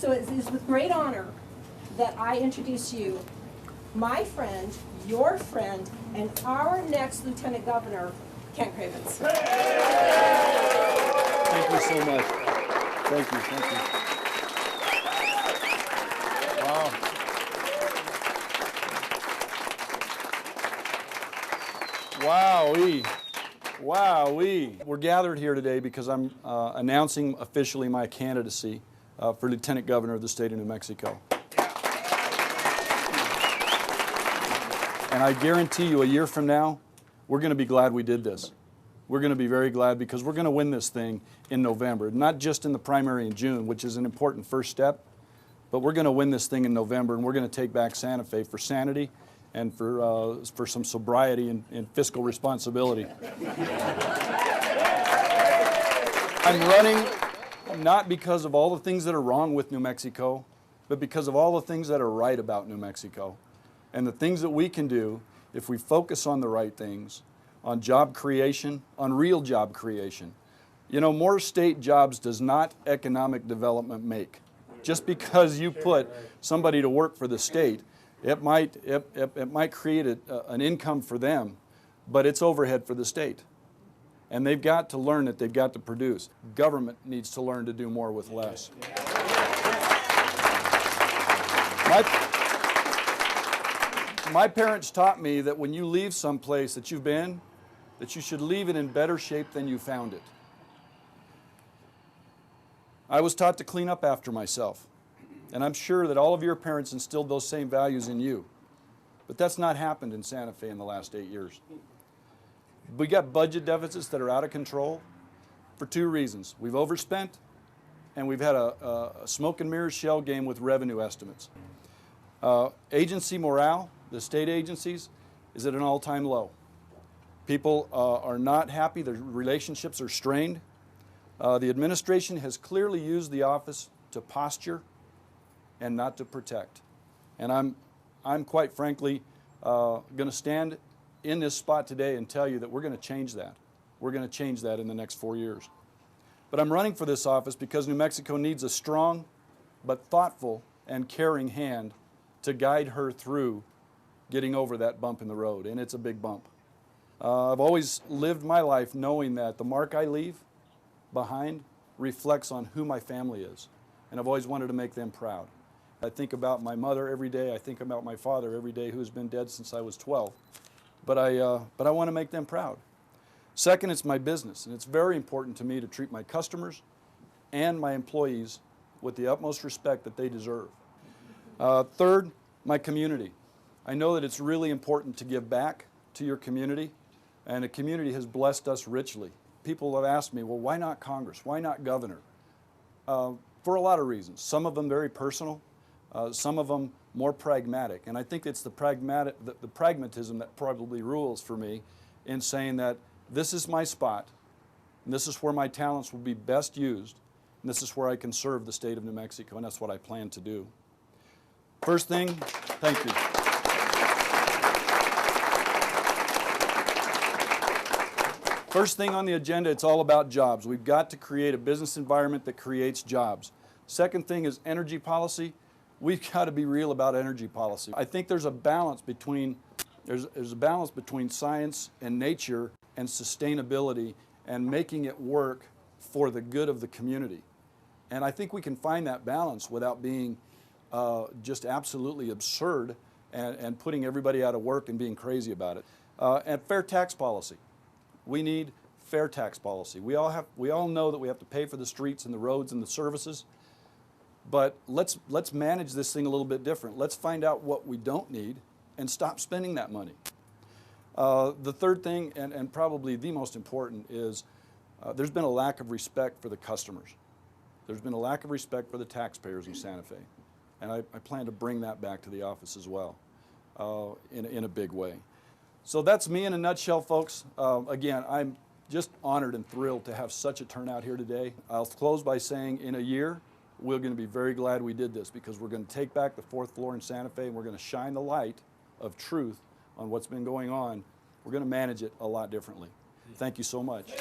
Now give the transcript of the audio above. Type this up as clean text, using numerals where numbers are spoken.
So it is with great honor that I introduce you, my friend, your friend, and our next Lieutenant Governor, Kent Cravens. Thank you so much. Thank you, thank you. Wow. Wowee. Wowee. We're gathered here today because I'm announcing officially my candidacy for Lieutenant Governor of the state of New Mexico. And I guarantee you, a year from now, we're going to be glad we did this. We're going to be very glad because we're going to win this thing in November, not just in the primary in June, which is an important first step, but we're going to win this thing in November, and we're going to take back Santa Fe for sanity and for some sobriety and fiscal responsibility. I'm running not because of all the things that are wrong with New Mexico, but because of all the things that are right about New Mexico. And the things that we can do if we focus on the right things, on job creation, on real job creation. You know, more state jobs does not economic development make. Just because you put somebody to work for the state, it might create an income for them, but it's overhead for the state. And they've got to learn that they've got to produce. Government needs to learn to do more with less. My parents taught me that when you leave someplace that you've been, that you should leave it in better shape than you found it. I was taught to clean up after myself, and I'm sure that all of your parents instilled those same values in you. But that's not happened in Santa Fe in the last 8 years. We got budget deficits that are out of control for two reasons. We've overspent, and we've had a smoke and mirrors shell game with revenue estimates. Agency morale, the state agencies, is at an all-time low. People are not happy. Their relationships are strained. The administration has clearly used the office to posture and not to protect. And I'm quite frankly going to stand in this spot today and tell you that we're going to change that. We're going to change that in the next 4 years. But I'm running for this office because New Mexico needs a strong but thoughtful and caring hand to guide her through getting over that bump in the road, and it's a big bump. I've always lived my life knowing that the mark I leave behind reflects on who my family is, and I've always wanted to make them proud. I think about my mother every day. I think about my father every day, who's been dead since I was 12. But I want to make them proud. Second, it's my business, and it's very important to me to treat my customers and my employees with the utmost respect that they deserve. Third, my community. I know that it's really important to give back to your community, and the community has blessed us richly. People have asked me, well, why not Congress? Why not governor? For a lot of reasons. Some of them very personal, some of them more pragmatic. And I think it's the pragmatism that probably rules for me in saying that this is my spot, and this is where my talents will be best used, and this is where I can serve the state of New Mexico, and that's what I plan to do. First thing, thank you. First thing on the agenda, it's all about jobs. We've got to create a business environment that creates jobs. Second thing is energy policy. We've got to be real about energy policy. I think there's a balance between science and nature and sustainability and making it work for the good of the community. And I think we can find that balance without being just absolutely absurd and putting everybody out of work and being crazy about it. And fair tax policy. We need fair tax policy. We all know that we have to pay for the streets and the roads and the services, but let's manage this thing a little bit different. Let's find out what we don't need and stop spending that money. The third thing, and probably the most important, is there's been a lack of respect for the customers. There's been a lack of respect for the taxpayers in Santa Fe, and I plan to bring that back to the office as well in a big way. So that's me in a nutshell, folks. Again, I'm just honored and thrilled to have such a turnout here today. I'll close by saying in a year, we're going to be very glad we did this because we're going to take back the 4th floor in Santa Fe and we're going to shine the light of truth on what's been going on. We're going to manage it a lot differently. Thank you so much.